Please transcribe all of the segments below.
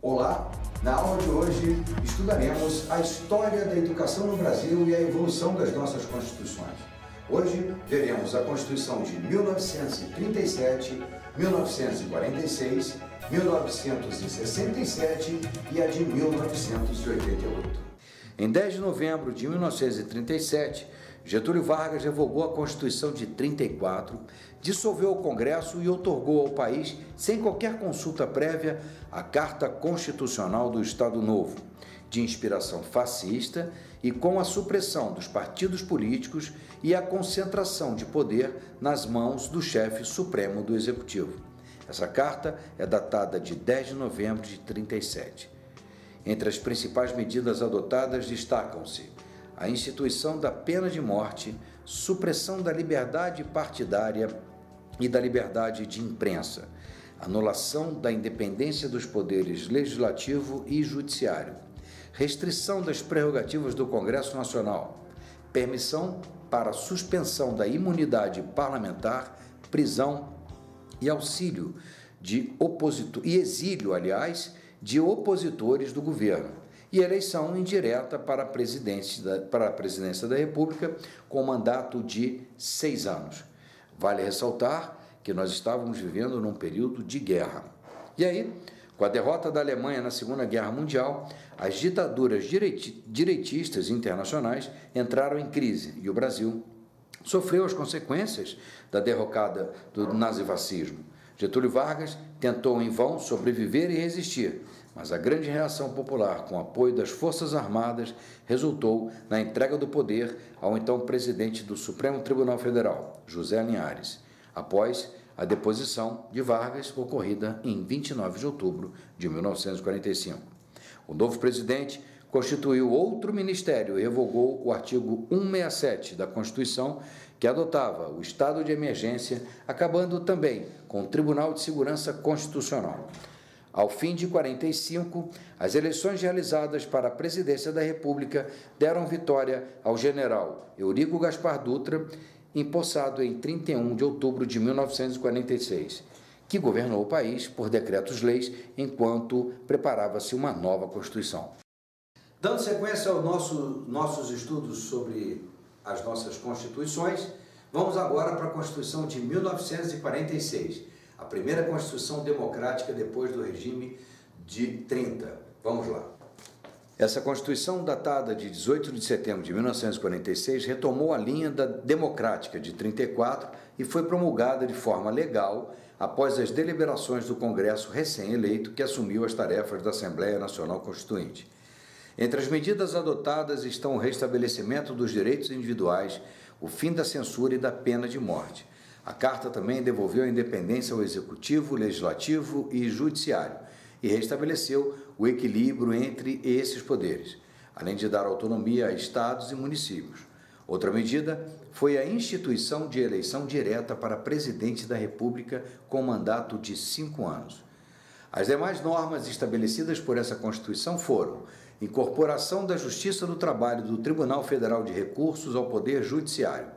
Olá! Na aula de hoje estudaremos a história da educação no Brasil e a evolução das nossas constituições. Hoje veremos a Constituição de 1937, 1946, 1967 e a de 1988. Em 10 de novembro de 1937, Getúlio Vargas revogou a Constituição de 34, dissolveu o Congresso e outorgou ao país, sem qualquer consulta prévia, a Carta Constitucional do Estado Novo, de inspiração fascista e com a supressão dos partidos políticos e a concentração de poder nas mãos do chefe supremo do Executivo. Essa carta é datada de 10 de novembro de 37. Entre as principais medidas adotadas destacam-se a instituição da pena de morte, supressão da liberdade partidária e da liberdade de imprensa, anulação da independência dos poderes legislativo e judiciário, restrição das prerrogativas do Congresso Nacional, permissão para suspensão da imunidade parlamentar, prisão e auxílio de exílio, de opositores do governo, e eleição indireta para a presidência da República com mandato de 6 anos. Vale ressaltar que nós estávamos vivendo num período de guerra. E aí, com a derrota da Alemanha na Segunda Guerra Mundial, as ditaduras direitistas internacionais entraram em crise e o Brasil sofreu as consequências da derrocada do nazifascismo. Getúlio Vargas tentou em vão sobreviver e resistir, mas a grande reação popular, com apoio das Forças Armadas, resultou na entrega do poder ao então presidente do Supremo Tribunal Federal, José Linhares, após a deposição de Vargas, ocorrida em 29 de outubro de 1945. O novo presidente constituiu outro ministério e revogou o artigo 167 da Constituição, que adotava o estado de emergência, acabando também com o Tribunal de Segurança Constitucional. Ao fim de 45, as eleições realizadas para a presidência da República deram vitória ao general Eurico Gaspar Dutra, empossado em 31 de outubro de 1946, que governou o país por decretos-leis enquanto preparava-se uma nova Constituição. Dando sequência aos nossos estudos sobre as nossas constituições, vamos agora para a Constituição de 1946, a primeira Constituição democrática depois do regime de 30. Vamos lá. Essa Constituição, datada de 18 de setembro de 1946, retomou a linha da democrática de 34 e foi promulgada de forma legal após as deliberações do Congresso recém-eleito, que assumiu as tarefas da Assembleia Nacional Constituinte. Entre as medidas adotadas estão o restabelecimento dos direitos individuais, o fim da censura e da pena de morte. A Carta também devolveu a independência ao Executivo, Legislativo e Judiciário e restabeleceu o equilíbrio entre esses poderes, além de dar autonomia a estados e municípios. Outra medida foi a instituição de eleição direta para presidente da República com mandato de 5 anos. As demais normas estabelecidas por essa Constituição foram incorporação da Justiça do Trabalho do Tribunal Federal de Recursos ao Poder Judiciário,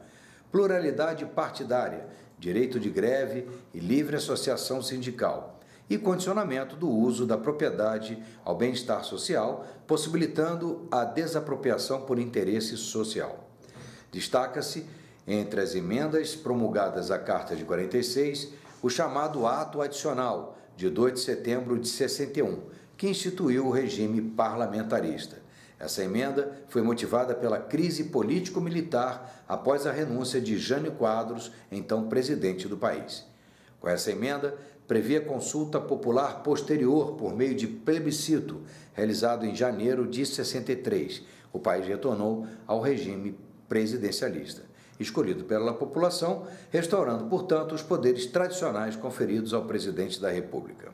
pluralidade partidária, direito de greve e livre associação sindical, e condicionamento do uso da propriedade ao bem-estar social, possibilitando a desapropriação por interesse social. Destaca-se, entre as emendas promulgadas à Carta de 46, o chamado Ato Adicional, de 2 de setembro de 61, que instituiu o regime parlamentarista. Essa emenda foi motivada pela crise político-militar após a renúncia de Jânio Quadros, então presidente do país. Com essa emenda, previa consulta popular posterior por meio de plebiscito, realizado em janeiro de 63. O país retornou ao regime presidencialista, escolhido pela população, restaurando, portanto, os poderes tradicionais conferidos ao presidente da República.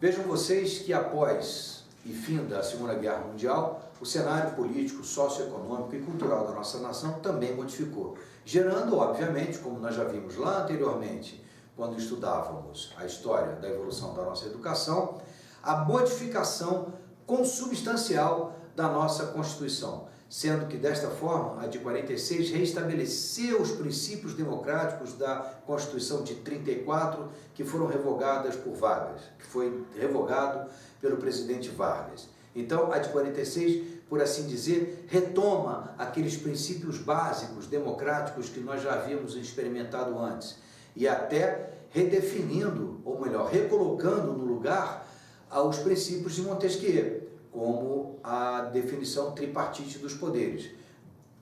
Vejam vocês que após e fim da Segunda Guerra Mundial, o cenário político, socioeconômico e cultural da nossa nação também modificou, gerando, obviamente, como nós já vimos lá anteriormente, quando estudávamos a história da evolução da nossa educação, a modificação consubstancial da nossa Constituição, sendo que, desta forma, a de 46 reestabeleceu os princípios democráticos da Constituição de 34, que foram revogadas por Vargas, que foi revogado pelo presidente Vargas. Então, a de 46, por assim dizer, retoma aqueles princípios básicos democráticos que nós já havíamos experimentado antes, e até redefinindo, ou melhor, recolocando no lugar os princípios de Montesquieu, como a definição tripartite dos poderes,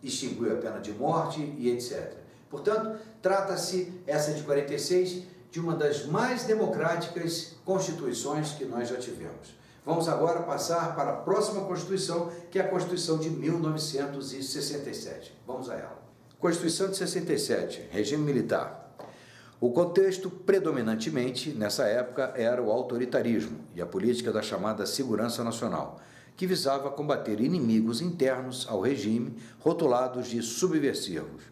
extinguiu a pena de morte e etc. Portanto, trata-se, essa de 46, de uma das mais democráticas constituições que nós já tivemos. Vamos agora passar para a próxima Constituição, que é a Constituição de 1967. Vamos a ela. Constituição de 67, regime militar. O contexto, predominantemente, nessa época, era o autoritarismo e a política da chamada segurança nacional, que visava combater inimigos internos ao regime, rotulados de subversivos.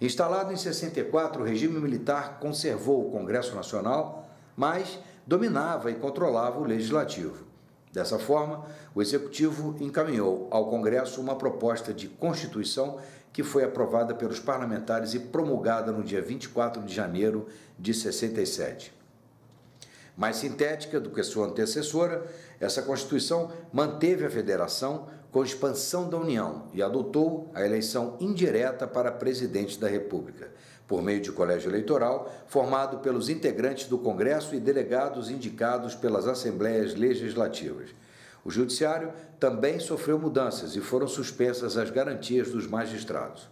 Instalado em 64, o regime militar conservou o Congresso Nacional, mas dominava e controlava o Legislativo. Dessa forma, o Executivo encaminhou ao Congresso uma proposta de Constituição que foi aprovada pelos parlamentares e promulgada no dia 24 de janeiro de 67. Mais sintética do que sua antecessora, essa Constituição manteve a federação com expansão da União e adotou a eleição indireta para presidente da República, por meio de colégio eleitoral formado pelos integrantes do Congresso e delegados indicados pelas Assembleias Legislativas. O Judiciário também sofreu mudanças e foram suspensas as garantias dos magistrados.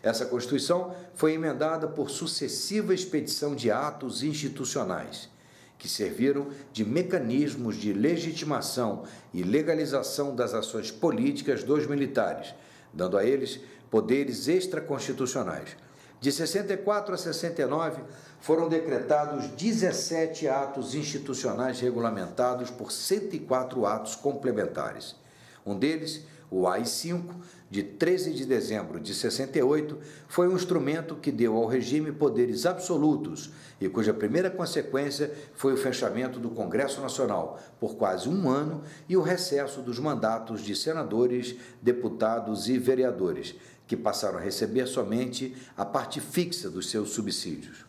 Essa Constituição foi emendada por sucessiva expedição de atos institucionais, que serviram de mecanismos de legitimação e legalização das ações políticas dos militares, dando a eles poderes extraconstitucionais. De 64 a 69, foram decretados 17 atos institucionais regulamentados por 104 atos complementares. Um deles, o AI-5, de 13 de dezembro de 68, foi um instrumento que deu ao regime poderes absolutos e cuja primeira consequência foi o fechamento do Congresso Nacional por quase um ano e o recesso dos mandatos de senadores, deputados e vereadores, que passaram a receber somente a parte fixa dos seus subsídios.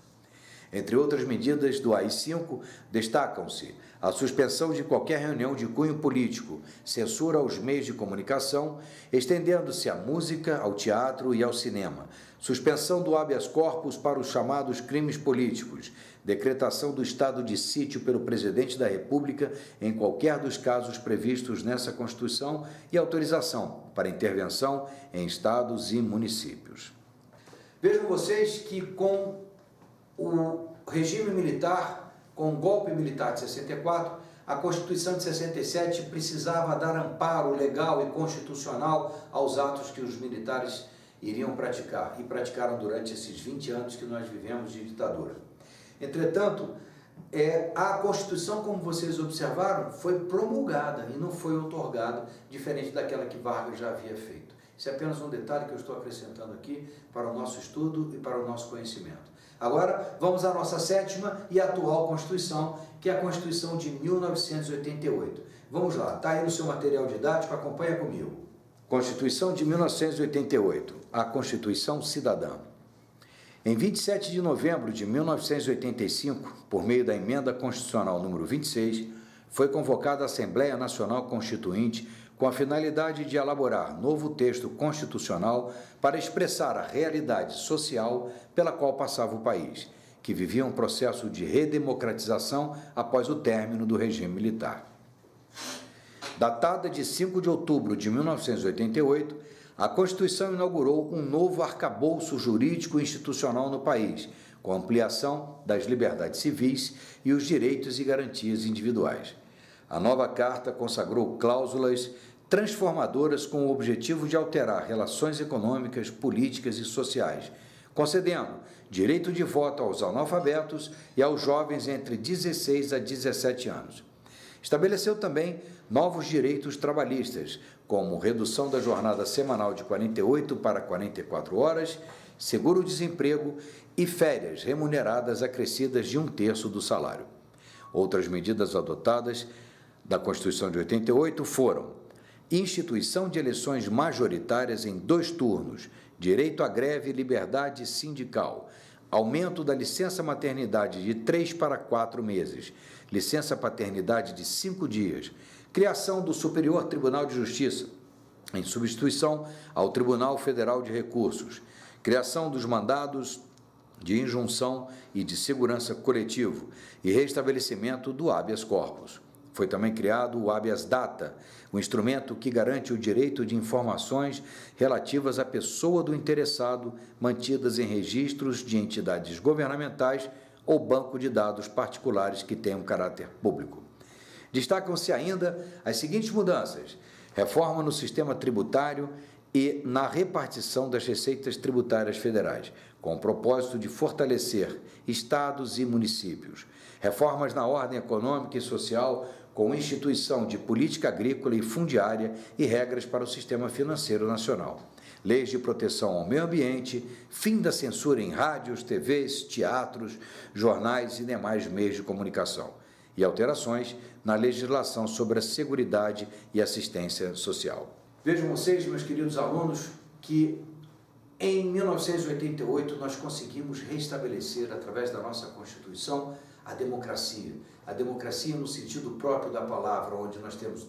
Entre outras medidas do AI-5, destacam-se a suspensão de qualquer reunião de cunho político, censura aos meios de comunicação, estendendo-se à música, ao teatro e ao cinema, suspensão do habeas corpus para os chamados crimes políticos, decretação do estado de sítio pelo presidente da República em qualquer dos casos previstos nessa Constituição e autorização para intervenção em estados e municípios. Vejam vocês que com o regime militar, com o golpe militar de 64, a Constituição de 67 precisava dar amparo legal e constitucional aos atos que os militares iriam praticar, e praticaram durante esses 20 anos que nós vivemos de ditadura. Entretanto, a Constituição, como vocês observaram, foi promulgada e não foi outorgada, diferente daquela que Vargas já havia feito. Isso é apenas um detalhe que eu estou acrescentando aqui para o nosso estudo e para o nosso conhecimento. Agora, vamos à nossa sétima e atual Constituição, que é a Constituição de 1988. Vamos lá, está aí no seu material didático, acompanha comigo. Constituição de 1988, a Constituição Cidadã. Em 27 de novembro de 1985, por meio da Emenda Constitucional número 26, foi convocada a Assembleia Nacional Constituinte com a finalidade de elaborar novo texto constitucional para expressar a realidade social pela qual passava o país, que vivia um processo de redemocratização após o término do regime militar. Datada de 5 de outubro de 1988, a Constituição inaugurou um novo arcabouço jurídico e institucional no país, com ampliação das liberdades civis e os direitos e garantias individuais. A nova Carta consagrou cláusulas transformadoras com o objetivo de alterar relações econômicas, políticas e sociais, concedendo direito de voto aos analfabetos e aos jovens entre 16 a 17 anos. Estabeleceu também novos direitos trabalhistas, como redução da jornada semanal de 48 para 44 horas, seguro-desemprego e férias remuneradas acrescidas de 1/3 do salário. Outras medidas adotadas da Constituição de 88 foram instituição de eleições majoritárias em 2 turnos, direito à greve e liberdade sindical, aumento da licença maternidade de 3 para 4 meses, licença paternidade de 5 dias, criação do Superior Tribunal de Justiça, em substituição ao Tribunal Federal de Recursos, criação dos mandados de injunção e de segurança coletivo e restabelecimento do habeas corpus. Foi também criado o habeas data, o instrumento que garante o direito de informações relativas à pessoa do interessado, mantidas em registros de entidades governamentais ou banco de dados particulares que tenham caráter público. Destacam-se ainda as seguintes mudanças: reforma no sistema tributário e na repartição das receitas tributárias federais, com o propósito de fortalecer estados e municípios. Reformas na ordem econômica e social, com instituição de política agrícola e fundiária e regras para o sistema financeiro nacional. Leis de proteção ao meio ambiente, fim da censura em rádios, TVs, teatros, jornais e demais meios de comunicação. E alterações na legislação sobre a seguridade e assistência social. Vejam vocês, meus queridos alunos, que em 1988 nós conseguimos restabelecer, através da nossa Constituição, a democracia. A democracia no sentido próprio da palavra, onde nós temos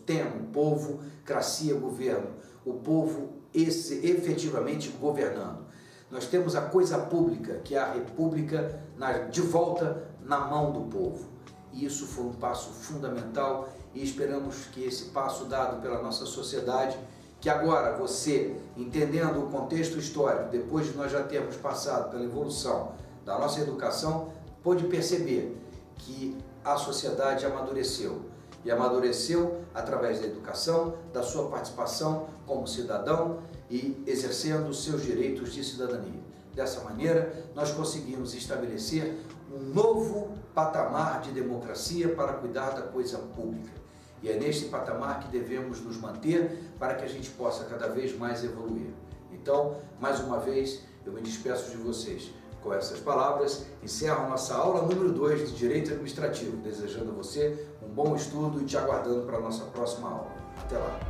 povo, cracia, governo. O povo efetivamente governando. Nós temos a coisa pública, que é a república de volta na mão do povo. E isso foi um passo fundamental e esperamos que esse passo dado pela nossa sociedade, que agora você, entendendo o contexto histórico, depois de nós já termos passado pela evolução da nossa educação, pôde perceber que a sociedade amadureceu. E amadureceu através da educação, da sua participação como cidadão e exercendo os seus direitos de cidadania. Dessa maneira, nós conseguimos estabelecer um novo patamar de democracia para cuidar da coisa pública. E é neste patamar que devemos nos manter para que a gente possa cada vez mais evoluir. Então, mais uma vez, eu me despeço de vocês. Com essas palavras, encerro nossa aula número 2 de Direito Administrativo, desejando a você um bom estudo e te aguardando para a nossa próxima aula. Até lá!